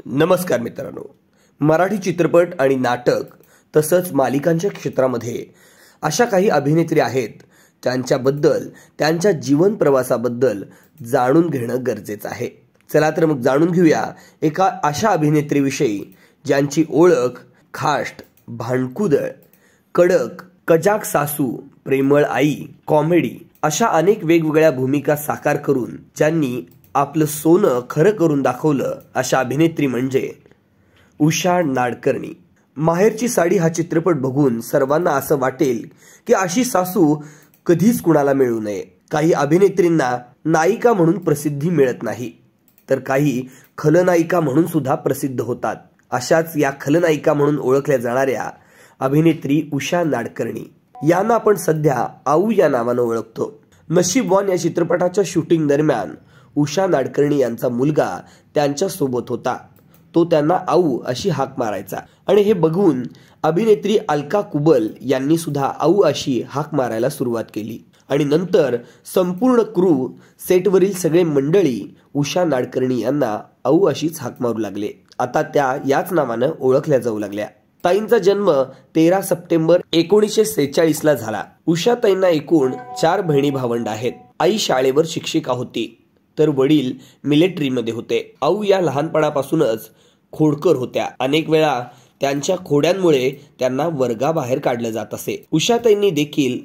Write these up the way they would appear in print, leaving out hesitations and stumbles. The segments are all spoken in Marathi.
नमस्कार मित्रांनो, मराठी चित्रपट आणि नाटक तसंच मालिकांच्या क्षेत्रामध्ये अशा काही अभिनेत्री आहेत त्यांच्याबद्दल, त्यांच्या जीवन प्रवासाबद्दल जाणून घेणं गरजेचं आहे। चला तर मग जाणून घेऊया एका अशा अभिनेत्रीविषयी ज्यांची ओळख खाष्ट, भांडकुदळ, कडक, कजाक सासू, प्रेमळ आई, कॉमेडी अशा अनेक वेगवेगळ्या भूमिका साकार करून ज्यांनी आपलं सोनं खरं करून दाखवलं अशा अभिनेत्री म्हणजे उषा नाडकर्णी। माहेरची साडी हा चित्रपट बघून सर्वांना असं वाटेल की अशी सासू कधीच कुणाला मिळू नये। काही अभिनेत्रींना नायिका म्हणून प्रसिद्धी मिळत नाही, तर काही खलनायिका म्हणून सुद्धा प्रसिद्ध होतात। अशाच या खलनायिका म्हणून ओळखल्या जाणाऱ्या अभिनेत्री उषा नाडकर्णी यांना आपण सध्या आऊ या नावाने ओळखतो। नशीबवान या चित्रपटाच्या शूटिंग दरम्यान उषा नाडकर्णी यांचा मुलगा त्यांच्या सोबत होता। तो त्यांना आऊ अशी हाक मारायचा आणि हे बघून अभिनेत्री अलका कुबल यांनी सुद्धा आऊ अशी हाक मारायला सुरुवात केली आणि नंतर संपूर्ण क्रू, सेटवरील सगळे मंडळी उषा नाडकर्णी यांना आऊ अशीच हाक मारू लागले। आता त्या याच नावाने ओळखल्या जाऊ लागल्या। ताईंचा जन्म 13 सप्टेंबर 1946 ला झाला। उषा ताईंना एकूण 4 बहिणी भावंड आहेत। आई शाळेवर शिक्षिका होती, तर वडील मिलिटरीमध्ये होते। आऊ या लहानपणापासूनच खोडकर होत्या। अनेक वेळा त्यांच्या खोड्यांमुळे त्यांना वर्गाबाहेर काढलं जात असे। उषाताईंनी देखील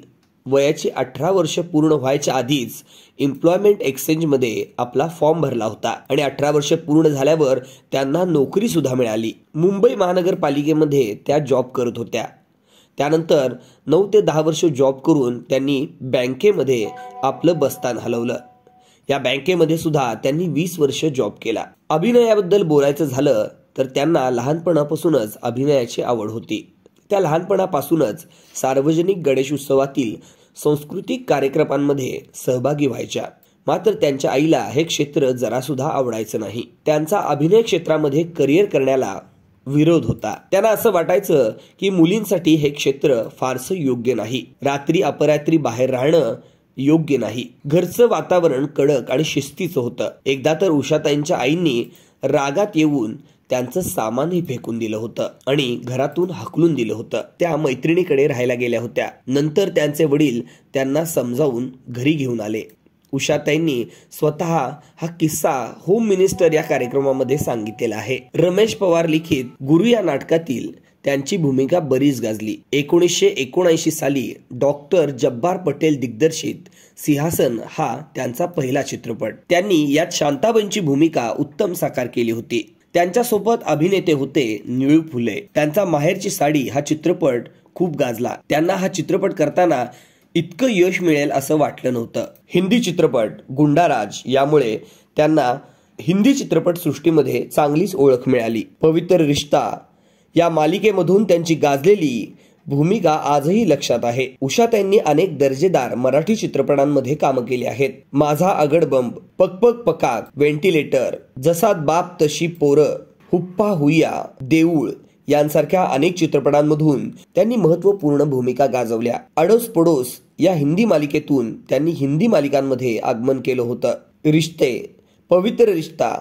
वयाची 18 वर्ष पूर्ण व्हायच्या आधीच एम्प्लॉयमेंट एक्सचेंज मध्ये आपला फॉर्म भरला होता आणि 18 वर्ष पूर्ण झाल्यावर त्यांना नोकरी सुद्धा मिळाली। मुंबई महानगरपालिकेमध्ये त्या जॉब करत होत्या। त्यानंतर 9 ते 10 वर्ष जॉब करून त्यांनी बँकेमध्ये आपलं बस्तान हलवलं। या बँकेमध्ये सुद्धा त्यांनी 20 वर्ष जॉब केला। अभिनयाबद्दल बोलायचं झालं तर त्यांना लहानपणापासूनच अभिनयाची आवड होती। त्या लहानपणापासूनच सार्वजनिक गणेश उत्सवातील सांस्कृतिक कार्यक्रमांमध्ये सहभागी व्हायच्या। मात्र त्यांच्या आईला हे क्षेत्र जरा सुद्धा आवडायचं नाही। त्यांचा अभिनय क्षेत्रामध्ये करिअर करण्याला विरोध होता। त्यांना असं वाटायचं की मुलींसाठी हे क्षेत्र फारसं योग्य नाही, रात्री अपरात्री बाहेर राहणं योग्य नाही। घरचं वातावरण कडक आणि शिस्तीचं होतं। एकदा तर उषाताईंच्या आईंनी रागात येऊन त्यांचं सामानही फेकून दिलं होतं आणि घरातून हाकलून दिलं होतं। त्या मैत्रिणीकडे राहायला गेल्या होत्या। नंतर त्यांचे वडील त्यांना समजावून घरी घेऊन आले। उषाताईंनी स्वतः हा किस्सा होम मिनिस्टर या कार्यक्रमामध्ये सांगितलेला आहे। रमेश पवार लिखित गुरु या नाटकातील त्यांची भूमिका बरीच गाजली। 1979 साली डॉक्टर जब्बार पटेल दिग्दर्शित सिंहासन हा त्यांचा पहिला चित्रपट। त्यांनी यात शांताबाईंची भूमिका उत्तम साकार केली होती। त्यांच्या सोबत अभिनेते होते निळू फुले। त्यांचा माहेरची साडी हा चित्रपट खूप गाजला। त्यांना हा चित्रपट करताना इतकं यश मिळेल असं वाटलं नव्हतं। हिंदी चित्रपट गुंडाराज यामुळे त्यांना हिंदी चित्रपट सृष्टीमध्ये चांगलीच ओळख मिळाली। पवित्र रिश्ता या मालिकेमधून त्यांची गाजलेली भूमिका आजही लक्षात आहे। उषाताईंनी अनेक दर्जेदार मराठी चित्रपटांमध्ये कामं केली आहेत। माझा अगडबंब, पक पक पकाक, व्हेंटिलेटर, जसा बाप तशी पोरं, हुप्पा हुय्या, देऊळ यांसारख्या अनेक चित्रपटांमधून त्यांनी महत्त्वपूर्ण भूमिका गाजवल्या। अडोस पडोस या हिंदी मालिकेतून त्यांनी हिंदी मालिकांमध्ये आगमन केलं होतं। रिश्ते, पवित्र रिश्ता,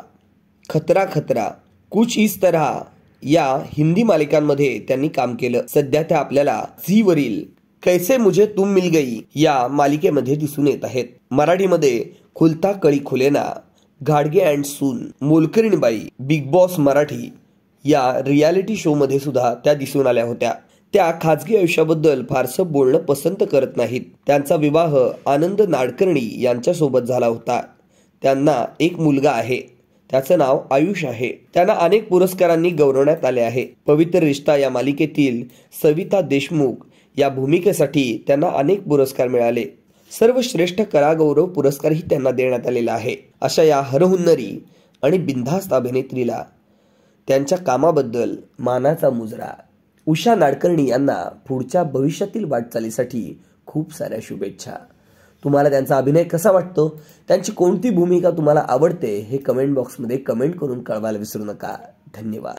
खतरा खतरा, कुछ इस तरह या हिंदी मालिकांमध्ये त्यांनी काम केलं। सध्या त्या आपल्याला झी वरील कैसे मुझे तुम मिल गई या मालिकेमध्ये दिसून येत आहेत। मराठीमध्ये खुलता कळी खुलेना, घाडगे अँड सून, मोलकरणीबाई, बिग बॉस मराठी या रियालिटी शो मध्ये सुद्धा त्या दिसून आल्या होत्या। त्या खाजगी आयुष्याबद्दल फारसं बोलणं पसंत करत नाहीत। त्यांचा विवाह आनंद नाडकर्णी यांच्या सोबत झाला होता। त्यांना एक मुलगा आहे, त्याचं नाव आयुष आहे। त्यांना अनेक पुरस्कारांनी गौरवण्यात आले आहे। पवित्र रिश्ता या मालिकेतील सविता देशमुख या भूमिकेसाठी त्यांना अनेक पुरस्कार मिळाले। सर्वश्रेष्ठ कलागौरव पुरस्कारही त्यांना देण्यात आलेला आहे। अशा या हरहुन्नरी आणि बिनधास्त अभिनेत्रीला त्यांच्या कामाबद्दल मानाचा मुजरा। उषा नाडकर्णी यांना पुढच्या भविष्यातील वाटचालीसाठी खूप साऱ्या शुभेच्छा। तुम्हाला त्यांचा अभिनय कसा वाटतो, त्यांची कोणती भूमिका तुम्हाला आवडते हे कमेंट बॉक्समध्ये कमेंट करून कळवायला विसरू नका। धन्यवाद।